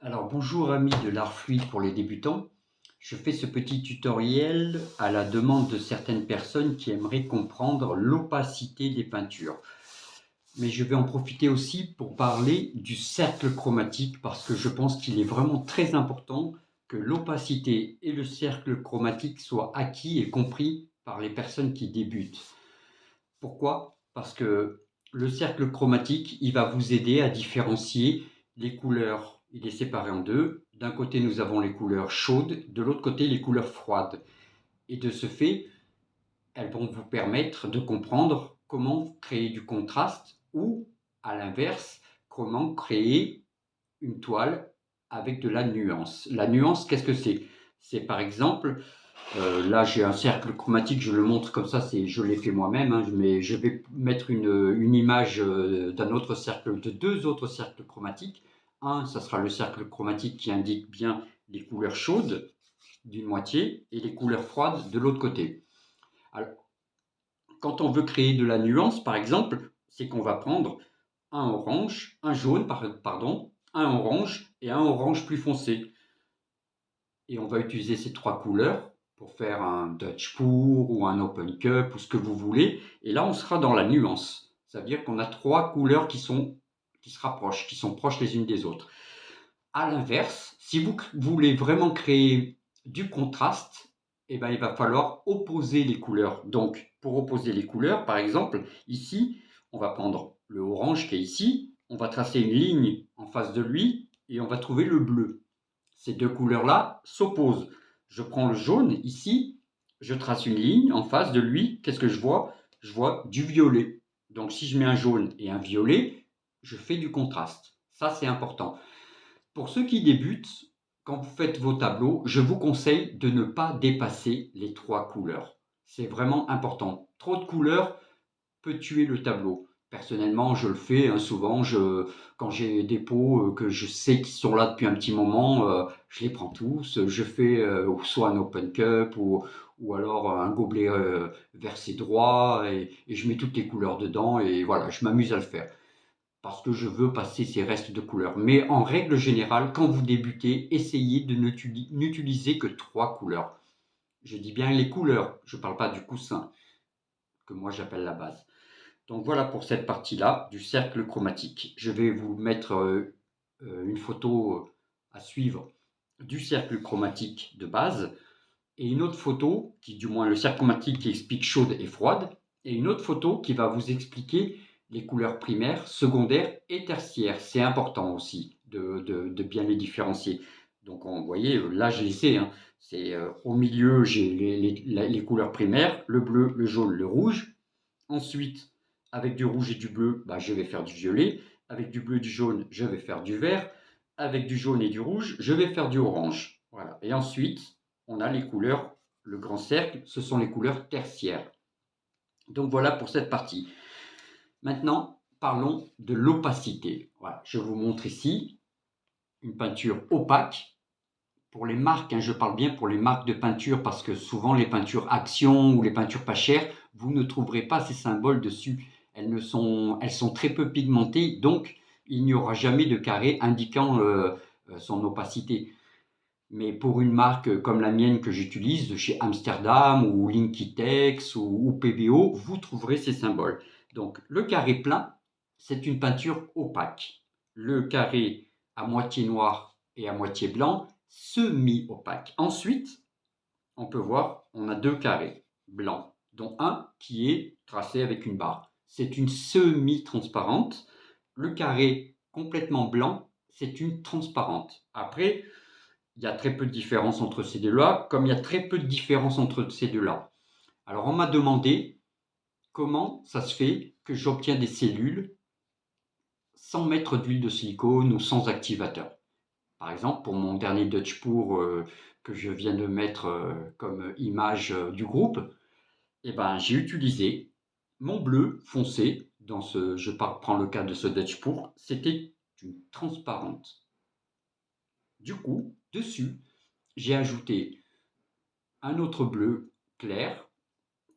Alors bonjour amis de l'art fluide pour les débutants. Je fais ce petit tutoriel à la demande de certaines personnes qui aimeraient comprendre l'opacité des peintures. Mais je vais en profiter aussi pour parler du cercle chromatique parce que je pense qu'il est vraiment très important que l'opacité et le cercle chromatique soient acquis et compris par les personnes qui débutent. Pourquoi? Parce que le cercle chromatique, il va vous aider à différencier les couleurs. Il est séparé en deux. D'un côté, nous avons les couleurs chaudes, de l'autre côté, les couleurs froides. Et de ce fait, elles vont vous permettre de comprendre comment créer du contraste ou, à l'inverse, comment créer une toile avec de la nuance. La nuance, qu'est-ce que c'est? C'est par exemple là, j'ai un cercle chromatique, je le montre comme ça, je l'ai fait moi-même, hein, mais je vais mettre une image d'un autre cercle, de deux autres cercles chromatiques. Un, ça sera le cercle chromatique qui indique bien les couleurs chaudes d'une moitié et les couleurs froides de l'autre côté. Alors, quand on veut créer de la nuance, par exemple, c'est qu'on va prendre un orange, un jaune, pardon, un orange et un orange plus foncé. Et on va utiliser ces trois couleurs pour faire un Dutch Pour ou un Open Cup ou ce que vous voulez. Et là, on sera dans la nuance. Ça veut dire qu'on a trois couleurs qui se rapprochent, qui sont proches les unes des autres. À l'inverse, si vous voulez vraiment créer du contraste, eh ben, il va falloir opposer les couleurs. Donc, pour opposer les couleurs, par exemple, ici, on va prendre le orange qui est ici, on va tracer une ligne en face de lui et on va trouver le bleu. Ces deux couleurs-là s'opposent. Je prends le jaune ici, je trace une ligne en face de lui. Qu'est-ce que je vois? Je vois du violet. Donc si je mets un jaune et un violet, je fais du contraste. Ça, c'est important. Pour ceux qui débutent, quand vous faites vos tableaux, je vous conseille de ne pas dépasser les trois couleurs. C'est vraiment important. Trop de couleurs peut tuer le tableau. Personnellement, je le fais hein, souvent. Quand j'ai des pots que je sais qu'ils sont là depuis un petit moment, je les prends tous. Je fais soit un open cup ou alors un gobelet versé droit et je mets toutes les couleurs dedans et voilà, je m'amuse à le faire parce que je veux passer ces restes de couleurs. Mais en règle générale, quand vous débutez, essayez de n'utiliser que trois couleurs. Je dis bien les couleurs, je ne parle pas du coussin, que moi j'appelle la base. Donc voilà pour cette partie-là du cercle chromatique. Je vais vous mettre une photo à suivre du cercle chromatique de base et une autre photo, qui du moins le cercle chromatique qui explique chaude et froide, et une autre photo qui va vous expliquer les couleurs primaires, secondaires et tertiaires. C'est important aussi de bien les différencier. Donc vous voyez, là je les sais. Hein. C'est au milieu, j'ai les couleurs primaires, le bleu, le jaune, le rouge. Ensuite, avec du rouge et du bleu, bah, je vais faire du violet. Avec du bleu et du jaune, je vais faire du vert. Avec du jaune et du rouge, je vais faire du orange. Voilà. Et ensuite, on a les couleurs, le grand cercle, ce sont les couleurs tertiaires. Donc voilà pour cette partie. Maintenant, parlons de l'opacité. Voilà. Je vous montre ici une peinture opaque. Pour les marques, hein, je parle bien pour les marques de peinture parce que souvent les peintures Action ou les peintures pas chères, vous ne trouverez pas ces symboles dessus. Elles sont très peu pigmentées, donc il n'y aura jamais de carré indiquant son opacité. Mais pour une marque comme la mienne que j'utilise, de chez Amsterdam ou Linkitex ou PBO, vous trouverez ces symboles. Donc le carré plein, c'est une peinture opaque. Le carré à moitié noir et à moitié blanc, semi-opaque. Ensuite, on peut voir, on a deux carrés blancs, dont un qui est tracé avec une barre. C'est une semi-transparente. Le carré complètement blanc, c'est une transparente. Après, il y a très peu de différence entre ces deux-là, comme il y a très peu de différence entre ces deux-là. Alors on m'a demandé comment ça se fait que j'obtiens des cellules sans mettre d'huile de silicone ou sans activateur. Par exemple, pour mon dernier Dutch Pour que je viens de mettre comme image du groupe, eh ben, j'ai utilisé mon bleu foncé, prends le cas de ce Dutch Pour, c'était une transparente. Du coup, dessus, j'ai ajouté un autre bleu clair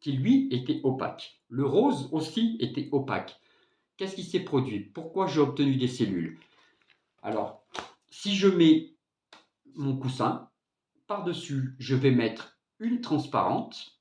qui lui était opaque. Le rose aussi était opaque. Qu'est-ce qui s'est produit? Pourquoi j'ai obtenu des cellules? Alors, Si je mets mon coussin, par-dessus, je vais mettre une transparente.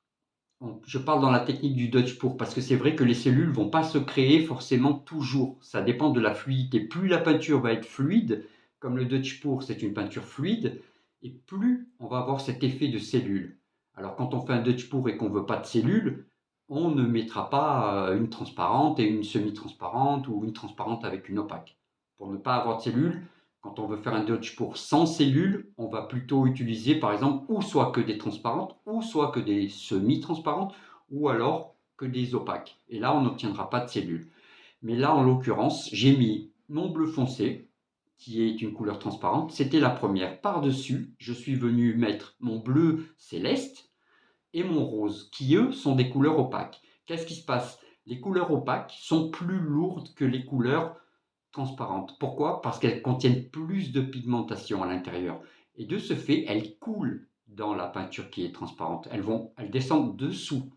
Je parle dans la technique du Dutch pour parce que c'est vrai que les cellules ne vont pas se créer forcément toujours. Ça dépend de la fluidité. Plus la peinture va être fluide, comme le Dutch pour, c'est une peinture fluide, et plus on va avoir cet effet de cellules. Alors quand on fait un Dutch pour et qu'on ne veut pas de cellules, on ne mettra pas une transparente et une semi-transparente ou une transparente avec une opaque. Pour ne pas avoir de cellules, quand on veut faire un Dutch pour sans cellules, on va plutôt utiliser par exemple ou soit que des transparentes, ou soit que des semi-transparentes, ou alors que des opaques. Et là, on n'obtiendra pas de cellules. Mais là, en l'occurrence, j'ai mis mon bleu foncé, qui est une couleur transparente. C'était la première. Par-dessus, je suis venu mettre mon bleu céleste et mon rose, qui eux sont des couleurs opaques. Qu'est-ce qui se passe? Les couleurs opaques sont plus lourdes que les couleurs transparentes. Pourquoi? Parce qu'elles contiennent plus de pigmentation à l'intérieur. Et de ce fait, elles coulent dans la peinture qui est transparente. Elles descendent dessous.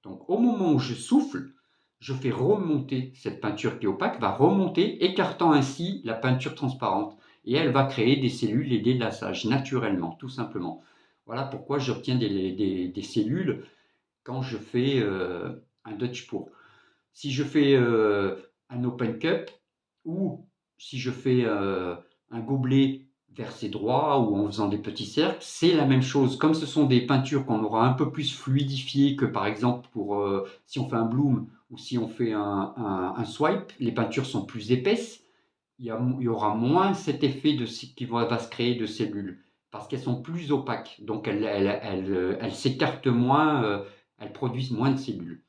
Donc au moment où je souffle, je fais remonter cette peinture qui est opaque, va remonter, écartant ainsi la peinture transparente. Et elle va créer des cellules et des lassages naturellement, tout simplement. Voilà pourquoi j'obtiens des cellules quand je fais un Dutch pour. Si je fais un open cup ou si je fais un gobelet versé droit ou en faisant des petits cercles, c'est la même chose. Comme ce sont des peintures qu'on aura un peu plus fluidifiées que par exemple pour si on fait un bloom ou si on fait un swipe, les peintures sont plus épaisses, il y aura moins cet effet qui va se créer de cellules parce qu'elles sont plus opaques. Donc elles s'écartent moins, elles produisent moins de cellules.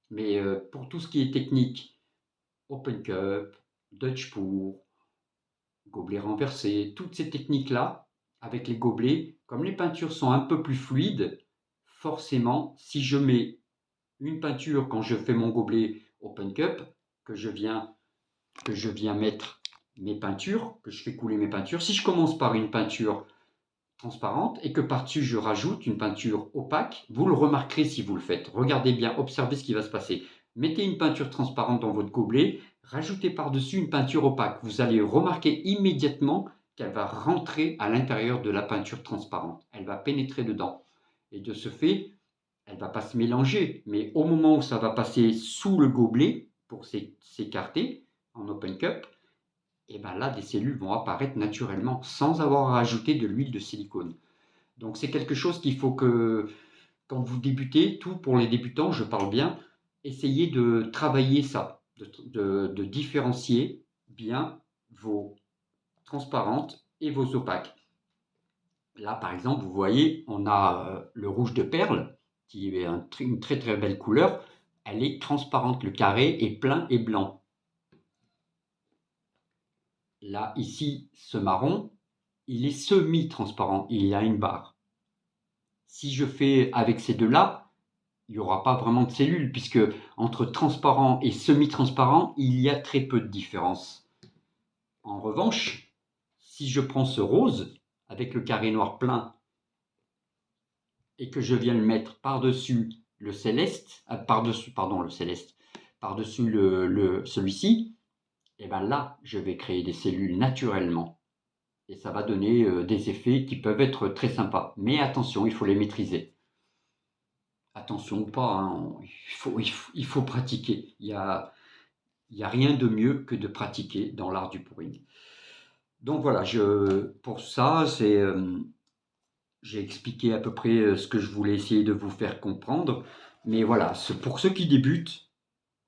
Mais pour tout ce qui est technique, Open Cup, Dutch pour, gobelet renversé, toutes ces techniques-là, avec les gobelets, comme les peintures sont un peu plus fluides, forcément, si je mets une peinture quand je fais mon gobelet Open Cup, que je viens mettre mes peintures, que je fais couler mes peintures, si je commence par une peinture transparente et que par-dessus je rajoute une peinture opaque, vous le remarquerez si vous le faites. Regardez bien, observez ce qui va se passer. Mettez une peinture transparente dans votre gobelet, rajoutez par-dessus une peinture opaque. Vous allez remarquer immédiatement qu'elle va rentrer à l'intérieur de la peinture transparente. Elle va pénétrer dedans. Et de ce fait, elle ne va pas se mélanger. Mais au moment où ça va passer sous le gobelet pour s'écarter en open cup, et bien là, des cellules vont apparaître naturellement sans avoir à ajouter de l'huile de silicone. Donc c'est quelque chose qu'il faut que, quand vous débutez, tout pour les débutants, je parle bien, essayez de travailler ça, de différencier bien vos transparentes et vos opaques. Là, par exemple, vous voyez, on a le rouge de perle, qui est une très très belle couleur. Elle est transparente, le carré est plein et blanc. Là, ici, ce marron, il est semi-transparent, il y a une barre. Si je fais avec ces deux-là, il n'y aura pas vraiment de cellules, puisque entre transparent et semi-transparent, il y a très peu de différence. En revanche, si je prends ce rose, avec le carré noir plein, et que je viens le mettre par-dessus le céleste, par-dessus celui-ci, et bien là, je vais créer des cellules naturellement. Et ça va donner des effets qui peuvent être très sympas. Mais attention, il faut les maîtriser. Attention ou pas, hein, il faut pratiquer. Il y a rien de mieux que de pratiquer dans l'art du pouring. Donc voilà, pour ça, j'ai expliqué à peu près ce que je voulais essayer de vous faire comprendre. Mais voilà, pour ceux qui débutent,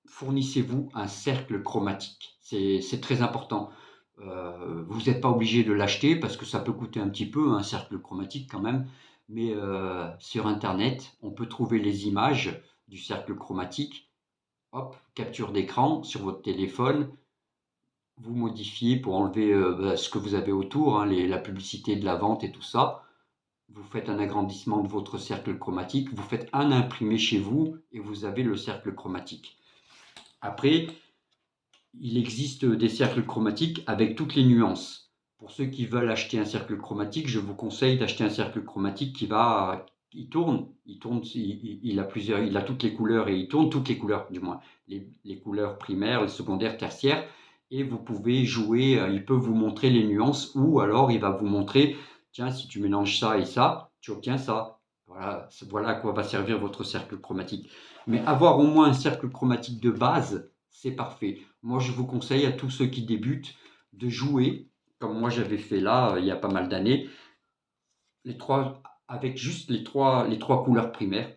fournissez-vous un cercle chromatique. C'est très important. Vous n'êtes pas obligé de l'acheter parce que ça peut coûter un petit peu, un cercle chromatique quand même. Mais sur Internet, on peut trouver les images du cercle chromatique. Hop, capture d'écran sur votre téléphone. Vous modifiez pour enlever ce que vous avez autour, hein, la publicité de la vente et tout ça. Vous faites un agrandissement de votre cercle chromatique. Vous faites un imprimé chez vous et vous avez le cercle chromatique. Après, il existe des cercles chromatiques avec toutes les nuances. Pour ceux qui veulent acheter un cercle chromatique, je vous conseille d'acheter un cercle chromatique il tourne, il a toutes les couleurs et il tourne toutes les couleurs, du moins les couleurs primaires, les secondaires, tertiaires. et vous pouvez jouer, il peut vous montrer les nuances ou alors il va vous montrer: «Tiens, si tu mélanges ça et ça, tu obtiens ça». Voilà à quoi va servir votre cercle chromatique. Mais avoir au moins un cercle chromatique de base, c'est parfait. Moi, je vous conseille à tous ceux qui débutent de jouer, comme moi j'avais fait là, il y a pas mal d'années, les 3 avec juste les trois couleurs primaires.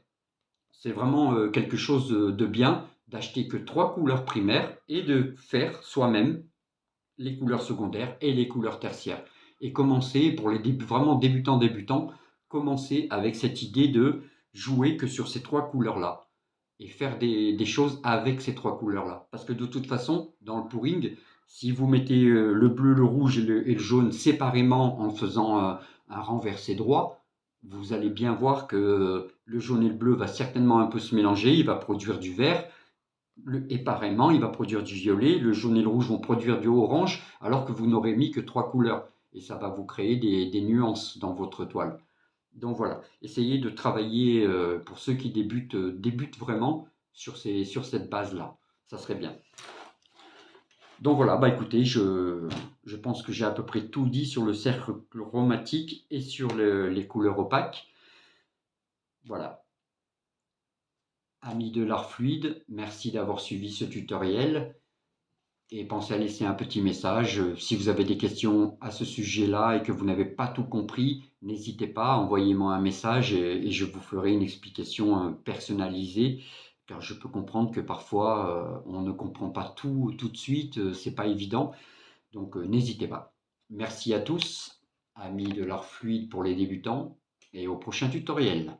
C'est vraiment, quelque chose, de bien d'acheter que 3 couleurs primaires et de faire soi-même les couleurs secondaires et les couleurs tertiaires et commencer pour les vraiment débutants, commencer avec cette idée de jouer que sur ces 3 couleurs-là et faire des choses avec ces 3 couleurs-là. Parce que de toute façon, dans le pouring, si vous mettez, le bleu, le rouge et le jaune séparément en faisant, un renversé droit, vous allez bien voir que le jaune et le bleu va certainement un peu se mélanger, il va produire du vert et pareillement, il va produire du violet, le jaune et le rouge vont produire du orange, alors que vous n'aurez mis que 3 couleurs. Et ça va vous créer des nuances dans votre toile. Donc voilà, essayez de travailler, pour ceux qui débutent vraiment sur cette base-là. Ça serait bien. Donc voilà, bah écoutez, je pense que j'ai à peu près tout dit sur le cercle chromatique et sur les couleurs opaques. Voilà. Amis de l'art fluide, merci d'avoir suivi ce tutoriel. Et pensez à laisser un petit message. Si vous avez des questions à ce sujet-là et que vous n'avez pas tout compris, n'hésitez pas, envoyez-moi un message et je vous ferai une explication personnalisée, car je peux comprendre que parfois on ne comprend pas tout de suite, c'est pas évident. Donc n'hésitez pas. Merci à tous, amis de l'art fluide pour les débutants, et au prochain tutoriel.